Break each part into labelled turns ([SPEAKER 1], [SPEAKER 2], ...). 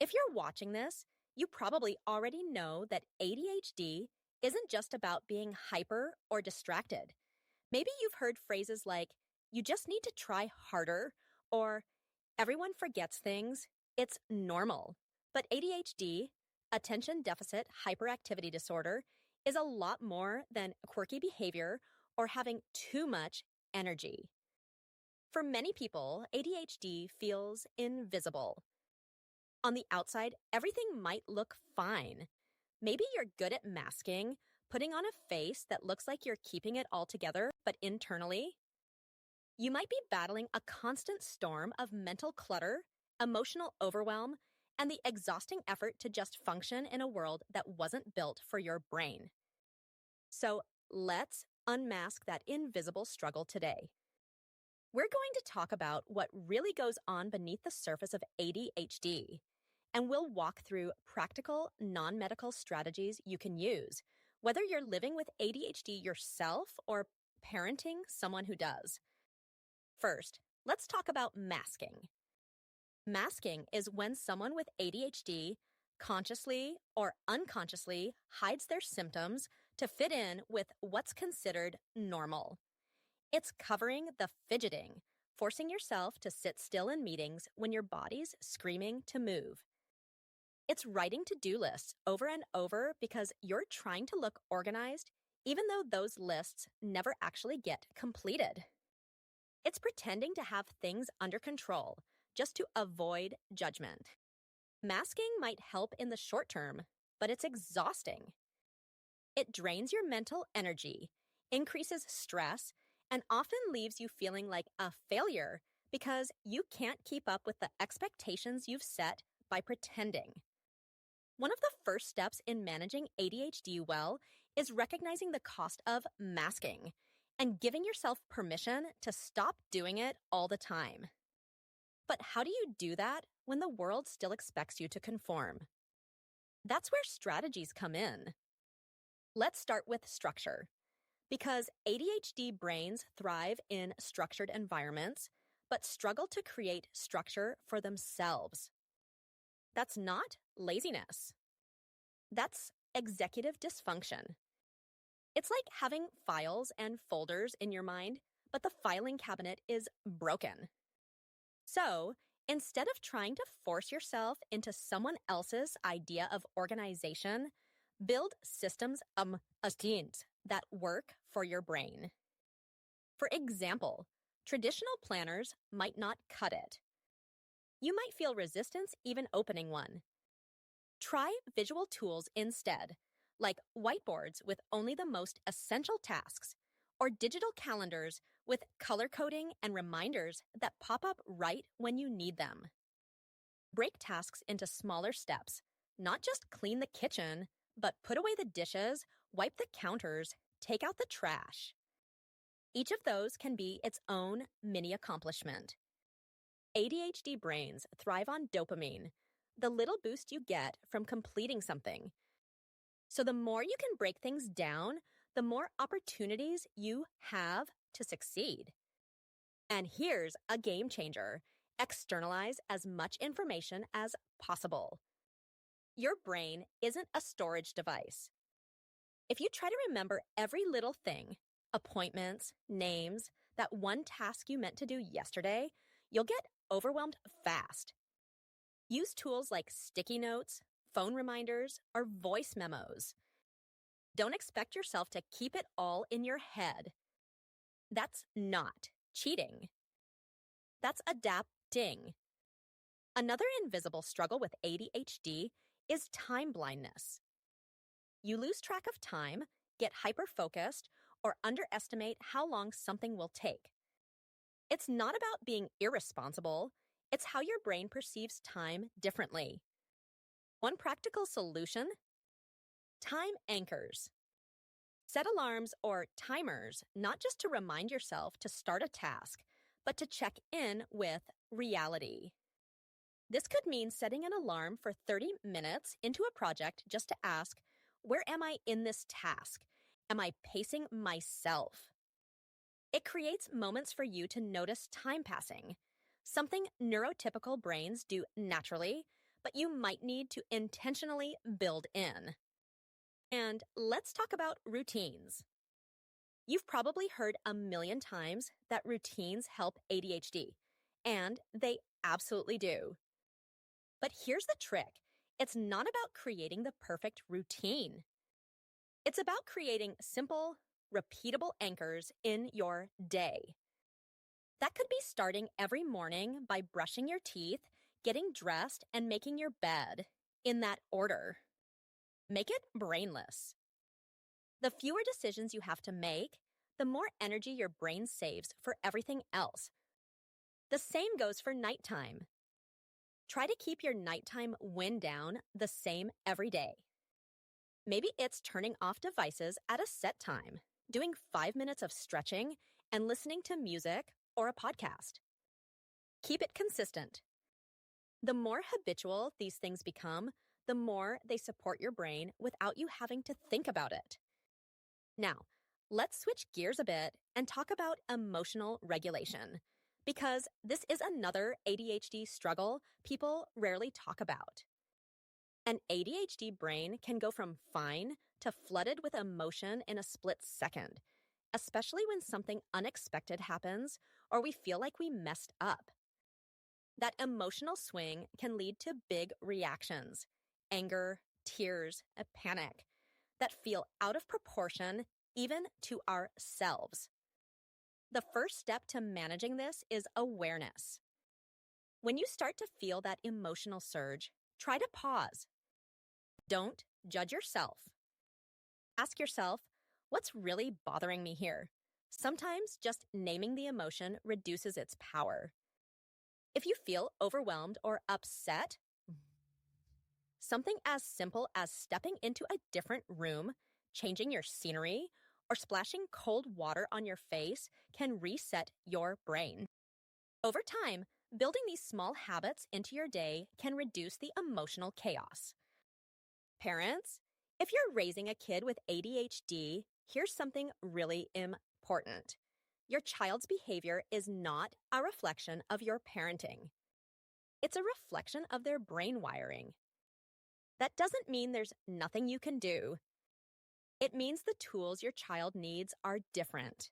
[SPEAKER 1] If you're watching this, you probably already know that ADHD isn't just about being hyper or distracted. Maybe you've heard phrases like, you just need to try harder, or everyone forgets things, it's normal. But ADHD, attention deficit hyperactivity disorder, is a lot more than quirky behavior or having too much energy. For many people, ADHD feels invisible. On the outside, everything might look fine. Maybe you're good at masking, putting on a face that looks like you're keeping it all together, but internally, you might be battling a constant storm of mental clutter, emotional overwhelm, and the exhausting effort to just function in a world that wasn't built for your brain. So let's unmask that invisible struggle today. We're going to talk about what really goes on beneath the surface of ADHD, and we'll walk through practical, non-medical strategies you can use, whether you're living with ADHD yourself or parenting someone who does. First, let's talk about masking. Masking is when someone with ADHD consciously or unconsciously hides their symptoms to fit in with what's considered normal. It's covering the fidgeting, forcing yourself to sit still in meetings when your body's screaming to move. It's writing to-do lists over and over because you're trying to look organized, even though those lists never actually get completed. It's pretending to have things under control just to avoid judgment. Masking might help in the short term, but it's exhausting. It drains your mental energy, increases stress, and often leaves you feeling like a failure because you can't keep up with the expectations you've set by pretending. One of the first steps in managing ADHD well is recognizing the cost of masking and giving yourself permission to stop doing it all the time. But how do you do that when the world still expects you to conform? That's where strategies come in. Let's start with structure. Because ADHD brains thrive in structured environments, but struggle to create structure for themselves. That's not laziness. That's executive dysfunction. It's like having files and folders in your mind, but the filing cabinet is broken. So, instead of trying to force yourself into someone else's idea of organization, build systems that work for your brain. For example, traditional planners might not cut it. You might feel resistance even opening one. Try visual tools instead, like whiteboards with only the most essential tasks, or digital calendars with color coding and reminders that pop up right when you need them. Break tasks into smaller steps, not just clean the kitchen, but put away the dishes, wipe the counters, take out the trash. Each of those can be its own mini accomplishment. ADHD brains thrive on dopamine, the little boost you get from completing something. So the more you can break things down, the more opportunities you have to succeed. And here's a game changer. Externalize as much information as possible. Your brain isn't a storage device. If you try to remember every little thing, appointments, names, that one task you meant to do yesterday, you'll get overwhelmed fast. Use tools like sticky notes, phone reminders, or voice memos. Don't expect yourself to keep it all in your head. That's not cheating. That's adapting. Another invisible struggle with ADHD is time blindness. You lose track of time, get hyper-focused, or underestimate how long something will take. It's not about being irresponsible. It's how your brain perceives time differently. One practical solution: time anchors. Set alarms or timers not just to remind yourself to start a task, but to check in with reality. This could mean setting an alarm for 30 minutes into a project just to ask, where am I in this task? Am I pacing myself? It creates moments for you to notice time passing, something neurotypical brains do naturally, but you might need to intentionally build in. And let's talk about routines. You've probably heard a million times that routines help ADHD, and they absolutely do. But here's the trick. It's not about creating the perfect routine. It's about creating simple, repeatable anchors in your day. That could be starting every morning by brushing your teeth, getting dressed, and making your bed in that order. Make it brainless. The fewer decisions you have to make, the more energy your brain saves for everything else. The same goes for nighttime. Try to keep your nighttime wind down the same every day. Maybe it's turning off devices at a set time, doing 5 minutes of stretching, and listening to music or a podcast. Keep it consistent. The more habitual these things become, the more they support your brain without you having to think about it. Now, let's switch gears a bit and talk about emotional regulation, because this is another ADHD struggle people rarely talk about. An ADHD brain can go from fine to flooded with emotion in a split second, especially when something unexpected happens or we feel like we messed up. That emotional swing can lead to big reactions, anger, tears, and panic that feel out of proportion even to ourselves. The first step to managing this is awareness. When you start to feel that emotional surge, try to pause. Don't judge yourself. Ask yourself, what's really bothering me here? Sometimes just naming the emotion reduces its power. If you feel overwhelmed or upset, something as simple as stepping into a different room, changing your scenery, or splashing cold water on your face can reset your brain. Over time, building these small habits into your day can reduce the emotional chaos. Parents, if you're raising a kid with ADHD, here's something really important. Your child's behavior is not a reflection of your parenting. It's a reflection of their brain wiring. That doesn't mean there's nothing you can do. It means the tools your child needs are different.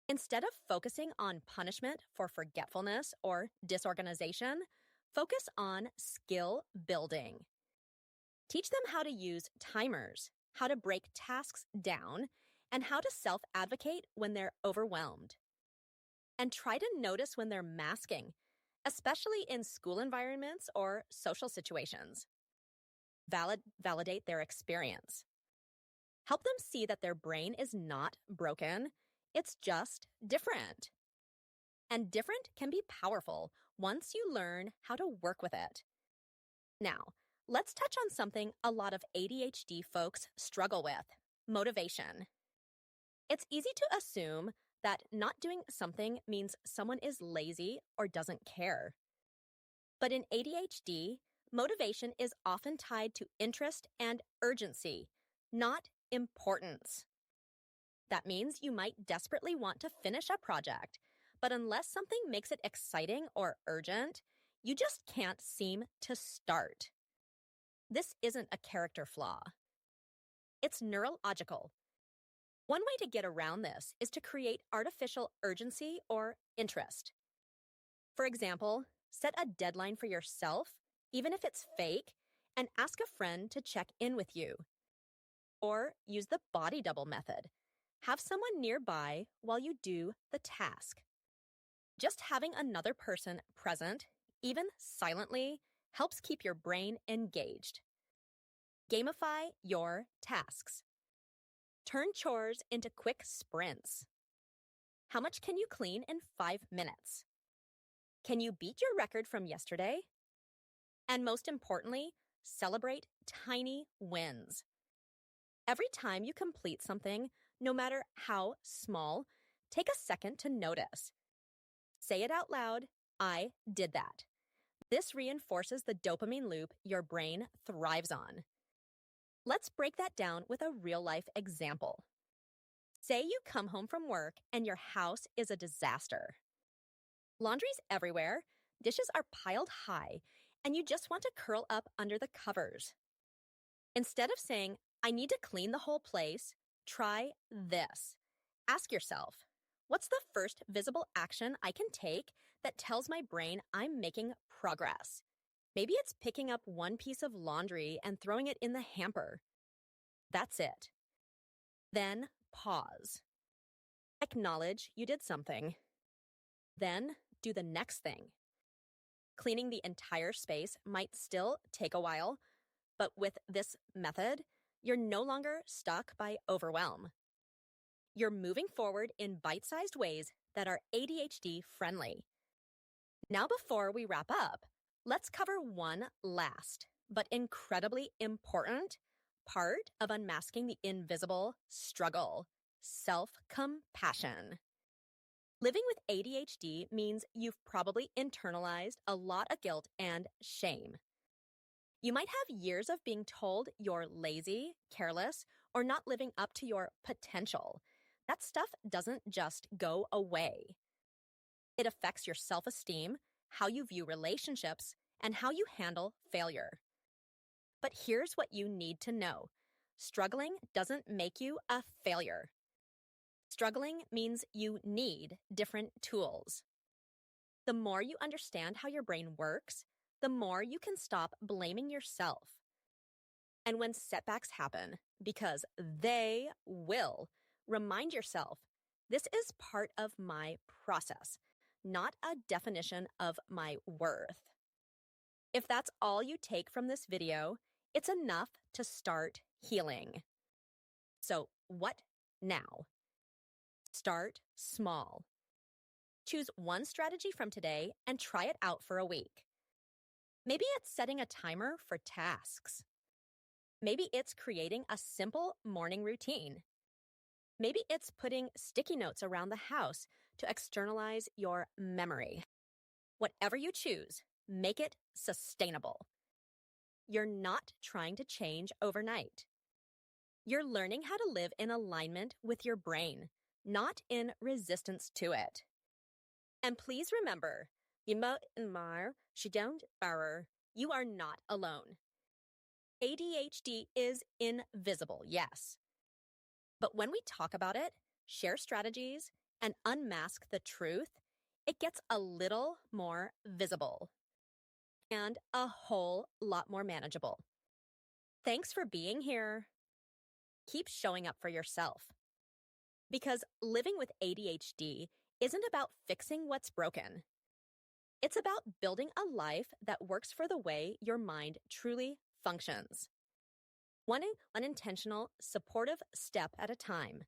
[SPEAKER 1] Instead of focusing on punishment for forgetfulness or disorganization, focus on skill building. Teach them how to use timers, how to break tasks down, and how to self-advocate when they're overwhelmed. And try to notice when they're masking, especially in school environments or social situations. Validate their experience. Help them see that their brain is not broken, it's just different. And different can be powerful once you learn how to work with it. Now, let's touch on something a lot of ADHD folks struggle with: motivation. It's easy to assume that not doing something means someone is lazy or doesn't care. But in ADHD, motivation is often tied to interest and urgency, not importance. That means you might desperately want to finish a project, but unless something makes it exciting or urgent, you just can't seem to start. This isn't a character flaw. It's neurological. One way to get around this is to create artificial urgency or interest. For example, set a deadline for yourself, even if it's fake, and ask a friend to check in with you. Or use the body double method. Have someone nearby while you do the task. Just having another person present, even silently, helps keep your brain engaged. Gamify your tasks. Turn chores into quick sprints. How much can you clean in 5 minutes? Can you beat your record from yesterday? And most importantly, celebrate tiny wins. Every time you complete something, no matter how small, take a second to notice. Say it out loud, I did that. This reinforces the dopamine loop your brain thrives on. Let's break that down with a real-life example. Say you come home from work and your house is a disaster. Laundry's everywhere, dishes are piled high, and you just want to curl up under the covers. Instead of saying, I need to clean the whole place, try this. Ask yourself, what's the first visible action I can take that tells my brain I'm making progress? Maybe it's picking up one piece of laundry and throwing it in the hamper. That's it. Then pause. Acknowledge you did something. Then do the next thing. Cleaning the entire space might still take a while, but with this method, you're no longer stuck by overwhelm. You're moving forward in bite-sized ways that are ADHD friendly. Now, before we wrap up, let's cover one last, but incredibly important part of unmasking the invisible struggle: self-compassion. Living with ADHD means you've probably internalized a lot of guilt and shame. You might have years of being told you're lazy, careless, or not living up to your potential. That stuff doesn't just go away. It affects your self-esteem, how you view relationships, and how you handle failure. But here's what you need to know. Struggling doesn't make you a failure. Struggling means you need different tools. The more you understand how your brain works, the more you can stop blaming yourself. And when setbacks happen, because they will, remind yourself, this is part of my process, not a definition of my worth. If that's all you take from this video, it's enough to start healing. So what now? Start small. Choose one strategy from today and try it out for a week. Maybe it's setting a timer for tasks. Maybe it's creating a simple morning routine. Maybe it's putting sticky notes around the house to externalize your memory. Whatever you choose, make it sustainable. You're not trying to change overnight. You're learning how to live in alignment with your brain, not in resistance to it. And please remember, you are not alone. ADHD is invisible, yes. But when we talk about it, share strategies, and unmask the truth, it gets a little more visible and a whole lot more manageable. Thanks for being here. Keep showing up for yourself. Because living with ADHD isn't about fixing what's broken. It's about building a life that works for the way your mind truly functions. One intentional, supportive step at a time.